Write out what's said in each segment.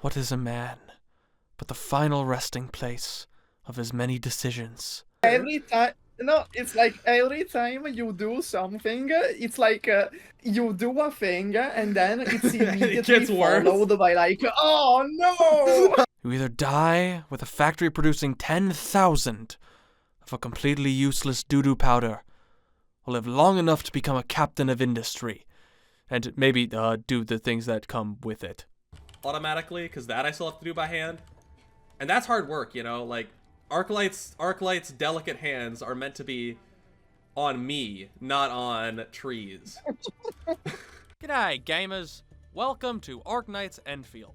What is a man but the final resting place of his many decisions? Every time, no, it's like every time you do something, it's like you do a thing and then it's immediately gets worse. followed by like, oh no! You either die with a factory producing 10,000 of a completely useless doo-doo powder, or live long enough to become a captain of industry, and maybe do the things that come with it. Automatically, because that I still have to do by hand. And that's hard work, you know? Like, Arknight's delicate hands are meant to be on me, not on trees. G'day, gamers. Welcome to Arknights Endfield.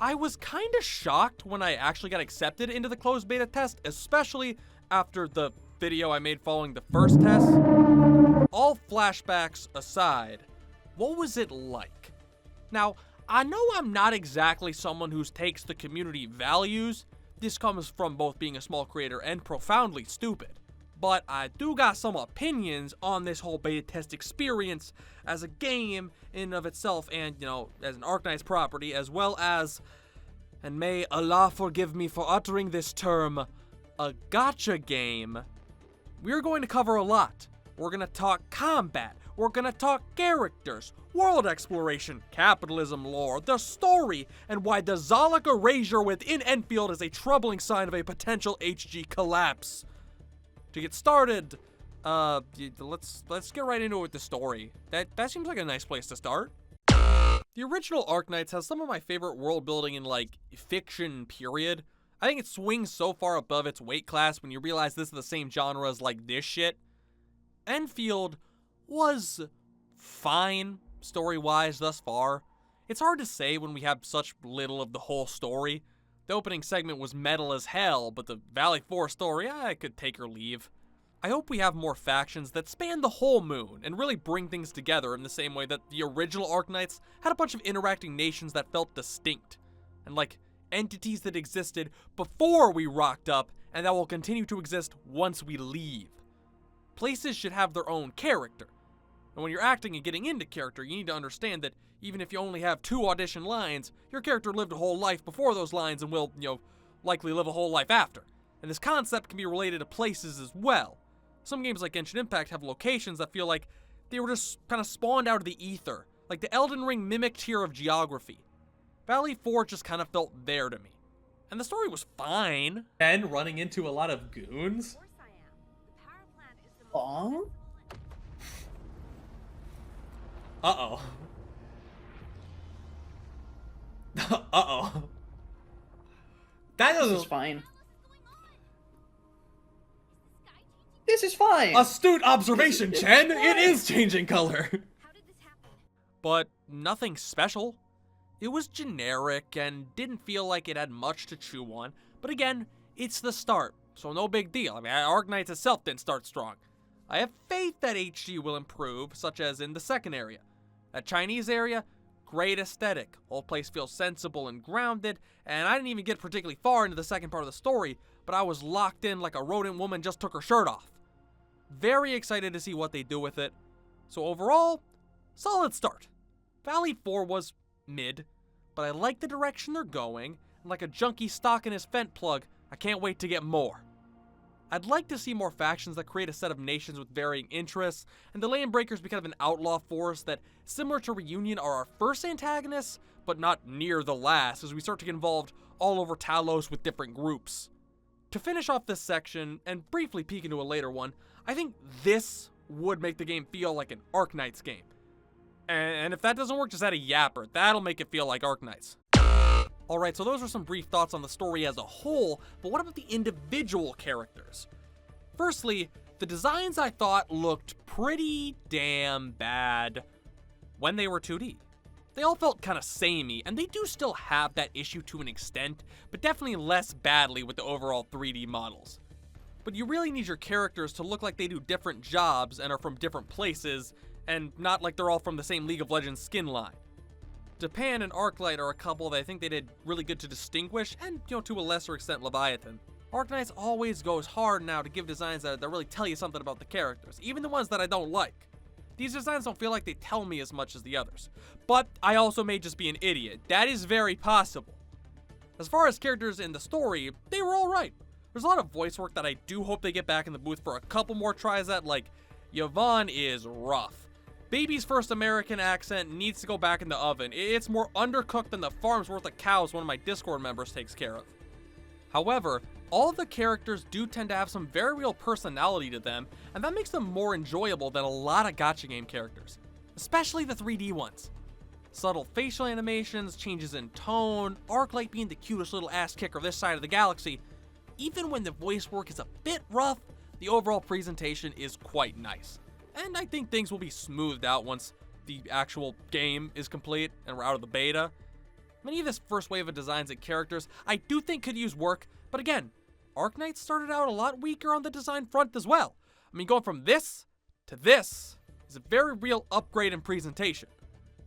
I was kinda shocked when I actually got accepted into the closed beta test, especially after the video I made following the first test. All flashbacks aside, what was it like? Now, I know I'm not exactly someone who takes the community values. This comes from both being a small creator and profoundly stupid. But I do got some opinions on this whole beta test experience as a game in and of itself and, you know, as an Arknights property, as well as, and may Allah forgive me for uttering this term, a gacha game. We're going to cover a lot. We're going to talk combat. We're going to talk characters, world exploration, capitalism lore, the story, and why the Zolok erasure within Enfield is a troubling sign of a potential HG collapse. To get started, let's get right into it with the story. That seems like a nice place to start. The original Arknights has some of my favorite world building in, like, fiction, period. I think it swings so far above its weight class when you realize this is the same genre as, like, this shit. Enfield was fine, story-wise, thus far. It's hard to say when we have such little of the whole story. The opening segment was metal as hell, but the Valley 4 story, I could take or leave. I hope we have more factions that span the whole moon and really bring things together in the same way that the original Arknights had a bunch of interacting nations that felt distinct, and like entities that existed before we rocked up and that will continue to exist once we leave. Places should have their own character. And when you're acting and getting into character, you need to understand that even if you only have 2 audition lines, your character lived a whole life before those lines and will, likely live a whole life after. And this concept can be related to places as well. Some games like Genshin Impact have locations that feel like they were just kind of spawned out of the ether, like the Elden Ring mimicked here of geography. Valley 4 just kind of felt there to me. And the story was fine. And running into a lot of goons? Aww. Uh-oh. Uh-oh. That This is doesn't... fine. This is fine. Astute observation, Chen! It is changing color! But nothing special. It was generic and didn't feel like it had much to chew on. But again, it's the start, so no big deal. I mean, Arknights itself didn't start strong. I have faith that HG will improve, such as in the second area. That Chinese area, great aesthetic. Whole place feels sensible and grounded, and I didn't even get particularly far into the second part of the story, but I was locked in like a rodent woman just took her shirt off. Very excited to see what they do with it. So overall, solid start. Valley 4 was mid, but I like the direction they're going, and like a junkie stalking his vent plug, I can't wait to get more. I'd like to see more factions that create a set of nations with varying interests, and the Landbreakers become an outlaw force that, similar to Reunion, are our first antagonists, but not near the last, as we start to get involved all over Talos with different groups. To finish off this section, and briefly peek into a later one, I think this would make the game feel like an Arknights game. And if that doesn't work, just add a yapper. That'll make it feel like Arknights. Alright, so those are some brief thoughts on the story as a whole, but what about the individual characters? Firstly, the designs I thought looked pretty damn bad when they were 2D. They all felt kind of samey, and they do still have that issue to an extent, but definitely less badly with the overall 3D models. But you really need your characters to look like they do different jobs and are from different places, and not like they're all from the same League of Legends skin line. Japan and Arclight are a couple that I think they did really good to distinguish, and, to a lesser extent, Leviathan. Arknights always goes hard now to give designs that really tell you something about the characters, even the ones that I don't like. these designs don't feel like they tell me as much as the others. But I also may just be an idiot. That is very possible. As far as characters in the story, they were alright. There's a lot of voice work that I do hope they get back in the booth for a couple more tries at, like, Yvonne is rough. Baby's first American accent needs to go back in the oven. It's more undercooked than the farm's worth of cows one of my Discord members takes care of. However, all of the characters do tend to have some very real personality to them, and that makes them more enjoyable than a lot of gacha game characters, especially the 3D ones. Subtle facial animations, changes in tone, Arknight being the cutest little ass kicker this side of the galaxy. Even when the voice work is a bit rough, the overall presentation is quite nice. And I think things will be smoothed out once the actual game is complete and we're out of the beta. Many of this first wave of designs and characters I do think could use work, but again, Arknights started out a lot weaker on the design front as well. I mean, going from this to this is a very real upgrade in presentation.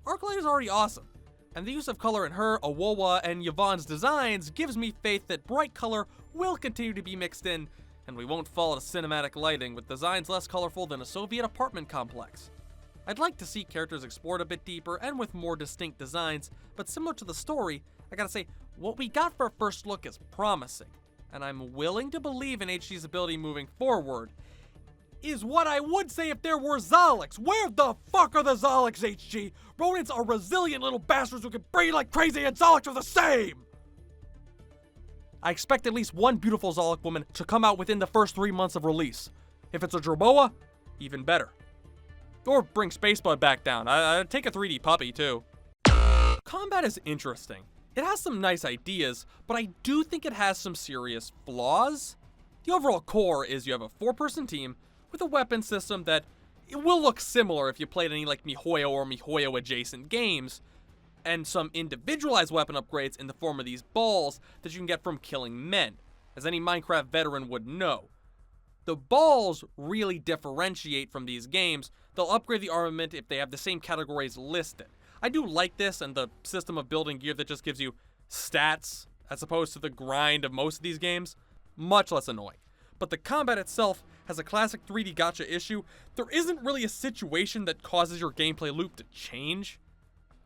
Arknight is already awesome, and the use of color in her, Awowa, and Yvonne's designs gives me faith that bright color will continue to be mixed in, and we won't fall to cinematic lighting with designs less colorful than a Soviet apartment complex. I'd like to see characters explored a bit deeper and with more distinct designs, but similar to the story, I gotta say, what we got for a first look is promising, and I'm willing to believe in HG's ability moving forward. Is what I would say if there were Zolix. Where the fuck are the Zolix, HG? Rodents are resilient little bastards who can breed like crazy, and Zolix are the same! I expect at least one beautiful Zolix woman to come out within the first 3 months of release. If it's a Jerboa, even better. Or bring Spacebud back down. I'd take a 3D puppy too. Combat is interesting. It has some nice ideas, but I do think it has some serious flaws. The overall core is you have a 4-person team with a weapon system that it will look similar if you played any like MiHoYo or MiHoYo adjacent games, and some individualized weapon upgrades in the form of these balls that you can get from killing men, as any Minecraft veteran would know. The balls really differentiate from these games. They'll upgrade the armament if they have the same categories listed. I do like this and the system of building gear that just gives you stats as opposed to the grind of most of these games. Much less annoying. But the combat itself has a classic 3D gacha issue. There isn't really a situation that causes your gameplay loop to change.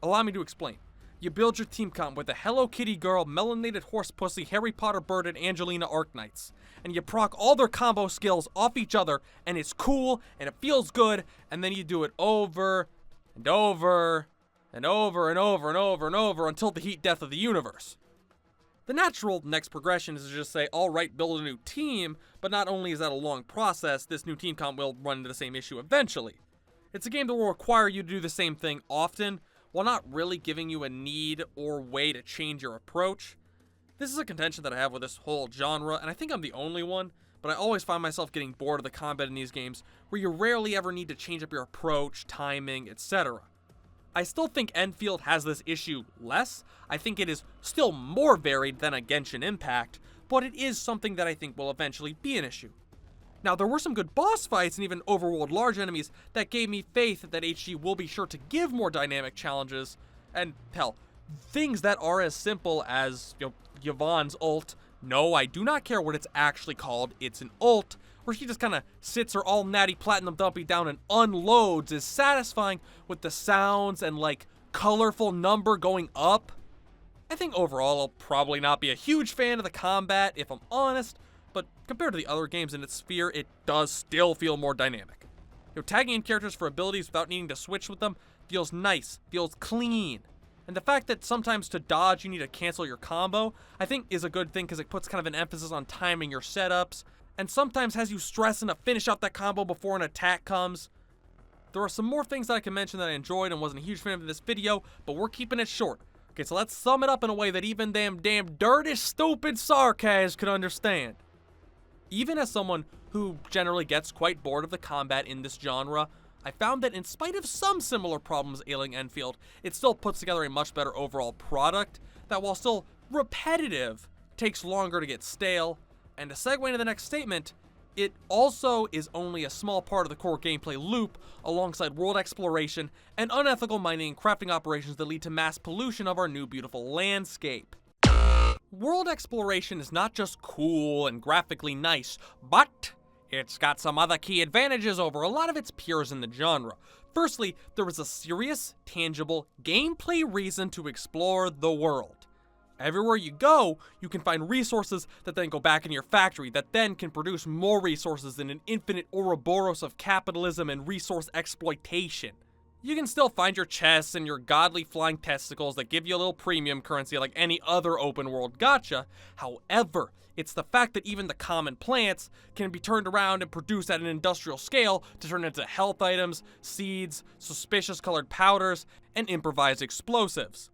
Allow me to explain. You build your team comp with a Hello Kitty girl, melanated horse pussy, Harry Potter bird, and Angelina Arknights. And you proc all their combo skills off each other, and it's cool, and it feels good, and then you do it over, and over, and over, and over, and over, and over, until the heat death of the universe. The natural next progression is to just say, alright, build a new team, but not only is that a long process, this new team comp will run into the same issue eventually. It's a game that will require you to do the same thing often, while not really giving you a need or way to change your approach. This is a contention that I have with this whole genre, and I think I'm the only one, but I always find myself getting bored of the combat in these games, where you rarely ever need to change up your approach, timing, etc. I still think Enfield has this issue less. I think it is still more varied than a Genshin Impact, but it is something that I think will eventually be an issue. Now, there were some good boss fights and even overworld large enemies that gave me faith that HG will be sure to give more dynamic challenges, and hell, things that are as simple as, Yvonne's ult. No, I do not care what it's actually called, it's an ult, where she just kind of sits her all natty platinum dumpy down and unloads, is satisfying with the sounds and like colorful number going up. I think overall I'll probably not be a huge fan of the combat if I'm honest, but compared to the other games in its sphere, it does still feel more dynamic. Tagging in characters for abilities without needing to switch with them feels nice, feels clean. And the fact that sometimes to dodge you need to cancel your combo, I think is a good thing because it puts kind of an emphasis on timing your setups, and sometimes has you stressing to finish out that combo before an attack comes. There are some more things that I can mention that I enjoyed and wasn't a huge fan of in this video, but we're keeping it short. Okay, so let's sum it up in a way that even damn dirty, stupid sarcasm could understand. Even as someone who generally gets quite bored of the combat in this genre, I found that in spite of some similar problems ailing Enfield, it still puts together a much better overall product that, while still repetitive, takes longer to get stale. And to segue into the next statement, it also is only a small part of the core gameplay loop, alongside world exploration and unethical mining and crafting operations that lead to mass pollution of our new beautiful landscape. World exploration is not just cool and graphically nice, but It's got some other key advantages over a lot of its peers in the genre. Firstly, there is a serious, tangible gameplay reason to explore the world. Everywhere you go, you can find resources that then go back in your factory that then can produce more resources in an infinite Ouroboros of capitalism and resource exploitation. You can still find your chests and your godly flying testicles that give you a little premium currency like any other open world gacha. However, it's the fact that even the common plants can be turned around and produced at an industrial scale to turn into health items, seeds, suspicious colored powders, and improvised explosives.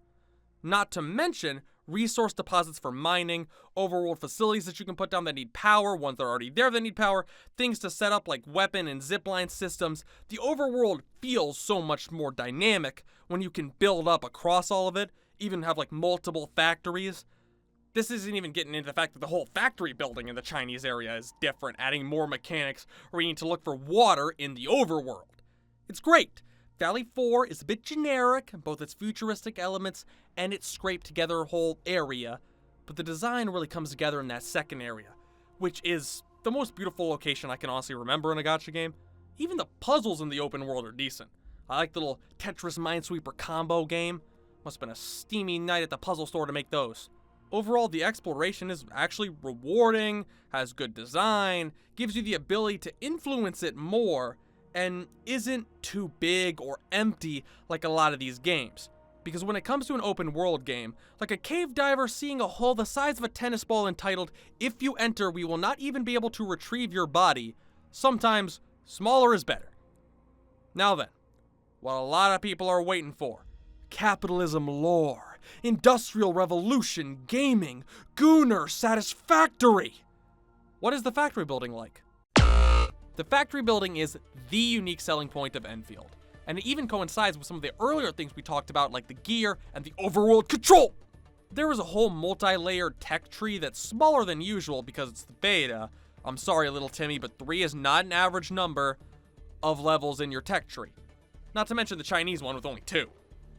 Not to mention resource deposits for mining, overworld facilities that you can put down that need power, ones that are already there that need power, things to set up like weapon and zipline systems. The overworld feels so much more dynamic when you can build up across all of it, even have like multiple factories. This isn't even getting into the fact that the whole factory building in the Chinese area is different, adding more mechanics where you need to look for water in the overworld. It's great. Valley 4 is a bit generic, both its futuristic elements and its scraped together whole area, but the design really comes together in that second area, which is the most beautiful location I can honestly remember in a gacha game. Even the puzzles in the open world are decent. I like the little Tetris Minesweeper combo game. Must have been a steamy night at the puzzle store to make those. Overall, the exploration is actually rewarding, has good design, gives you the ability to influence it more, and isn't too big or empty like a lot of these games. Because when it comes to an open world game, like a cave diver seeing a hole the size of a tennis ball entitled, "If you enter, we will not even be able to retrieve your body," sometimes smaller is better. Now then, what a lot of people are waiting for. Capitalism lore, industrial revolution, gaming, Gooner satisfactory. What is the factory building like? The factory building is the unique selling point of Enfield, and it even coincides with some of the earlier things we talked about like the gear and the overworld control. There is a whole multi-layered tech tree that's smaller than usual because it's the beta. I'm sorry, little Timmy, but 3 is not an average number of levels in your tech tree. Not to mention the Chinese one with only 2.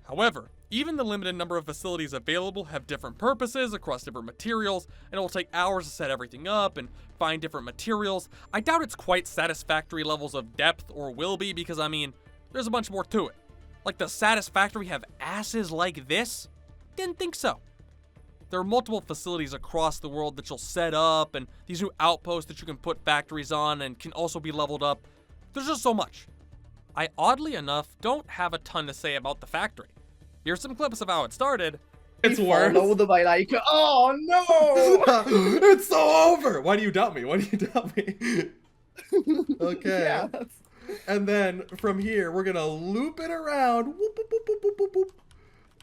However, even the limited number of facilities available have different purposes across different materials, and it will take hours to set everything up and find different materials. I doubt it's quite satisfactory levels of depth, or will be, because I mean, there's a bunch more to it. Like, does satisfactory have asses like this? Didn't think so. There are multiple facilities across the world that you'll set up, and these new outposts that you can put factories on and can also be leveled up. There's just so much. I, oddly enough, don't have a ton to say about the factory. Here's some clips of how it started. It's worse. Followed by like, oh no! It's so over! Why do you doubt me? Why do you doubt me? Okay. Yeah. And then from here, we're gonna loop it around. Whoop, whoop, whoop, whoop, whoop, whoop.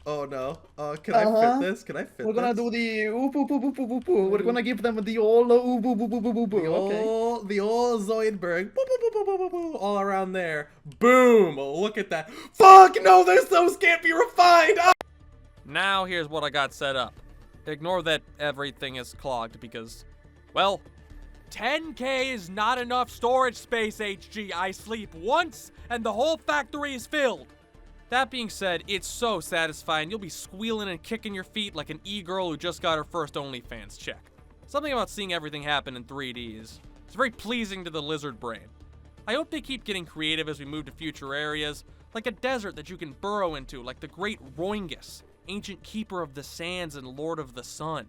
Oh no. Can I fit this? Can I fit We're gonna this? do the oop, oop, oop, oop, oop, oop. We're gonna give them the old oop, oop, oop, oop, oop, oop. Okay. The old Zoidberg. Boop, boop, boop, boop, boop, boop, boop, all around there. Boom! Look at that. Fuck! No, those can't be refined! Ah! Now here's what I got set up. Ignore that everything is clogged because, well, 10K is not enough storage space, HG. I sleep once and the whole factory is filled. That being said, it's so satisfying. You'll be squealing and kicking your feet like an e-girl who just got her first OnlyFans check. Something about seeing everything happen in 3D is it's very pleasing to the lizard brain. I hope they keep getting creative as we move to future areas, like a desert that you can burrow into, like the great Roingus, ancient keeper of the sands and lord of the sun.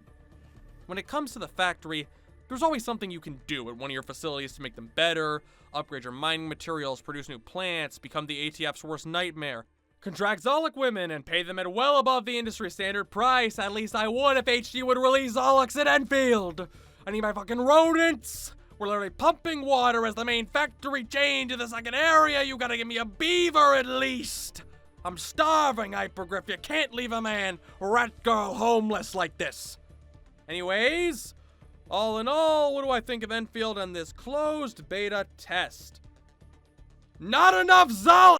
When it comes to the factory, there's always something you can do at one of your facilities to make them better, upgrade your mining materials, produce new plants, become the ATF's worst nightmare, contract Zolok women and pay them at well above the industry standard price. At least I would if HG would release Zoloks at Enfield. I need my fucking rodents. We're literally pumping water as the main factory chain to the second area. You gotta give me a beaver at least. I'm starving, Hypergriff. You can't leave a man, rat girl, homeless like this. Anyways, all in all, what do I think of Enfield and this closed beta test? Not enough Zolok!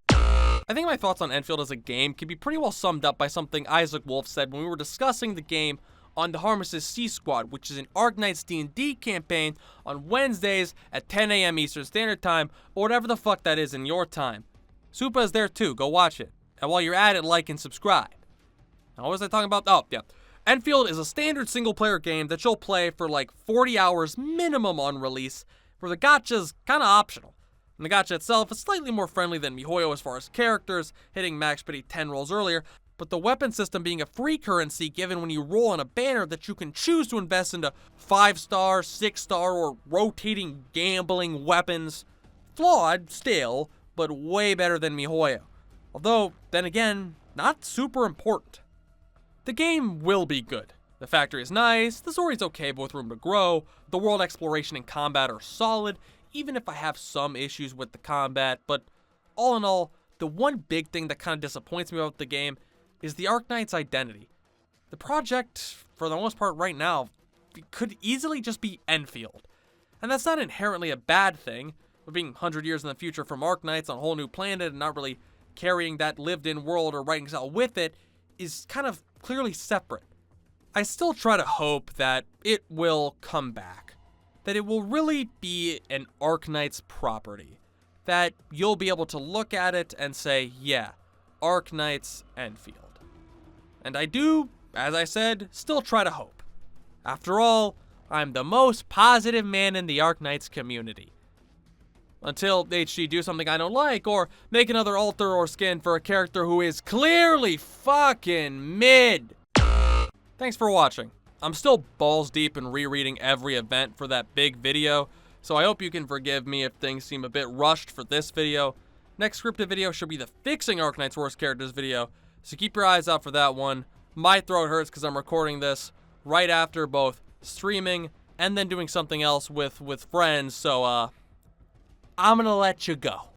I think my thoughts on Enfield as a game can be pretty well summed up by something Isaac Wolf said when we were discussing the game on the Harmless's C Squad, which is an Arknights D&D campaign on Wednesdays at 10 a.m. Eastern Standard Time, or whatever the fuck that is in your time. Supa is there too, go watch it. And while you're at it, like and subscribe. Now, what was I talking about? Oh, yeah. Enfield is a standard single-player game that you'll play for like 40 hours minimum on release, where the gacha's kinda optional. And the gacha itself is slightly more friendly than MiHoYo as far as characters, hitting max pity 10 rolls earlier, but the weapon system being a free currency given when you roll on a banner that you can choose to invest into 5-star, 6-star, or rotating gambling weapons. Flawed, still, but way better than MiHoYo. Although, then again, not super important. The game will be good. The factory is nice, the story's okay but with room to grow, the world exploration and combat are solid, even if I have some issues with the combat, but all in all, the one big thing that kind of disappoints me about the game is the Arknights' identity. The project, for the most part right now, could easily just be Enfield. And that's not inherently a bad thing, but being 100 years in the future from Arknights on a whole new planet and not really carrying that lived-in world or writing style with it is kind of clearly separate. I still try to hope that it will come back, that it will really be an Arknights property, that you'll be able to look at it and say, yeah, Arknights Endfield. And I do, as I said, still try to hope. After all, I'm the most positive man in the Arknights community. Until HG do something I don't like, or make another alter or skin for a character who is clearly fucking mid. Thanks for watching. I'm still balls deep in rereading every event for that big video, so I hope you can forgive me if things seem a bit rushed for this video. Next scripted video should be the Fixing Arknights Worst Characters video, so keep your eyes out for that one. My throat hurts because I'm recording this right after both streaming and then doing something else with friends, so I'm gonna let you go.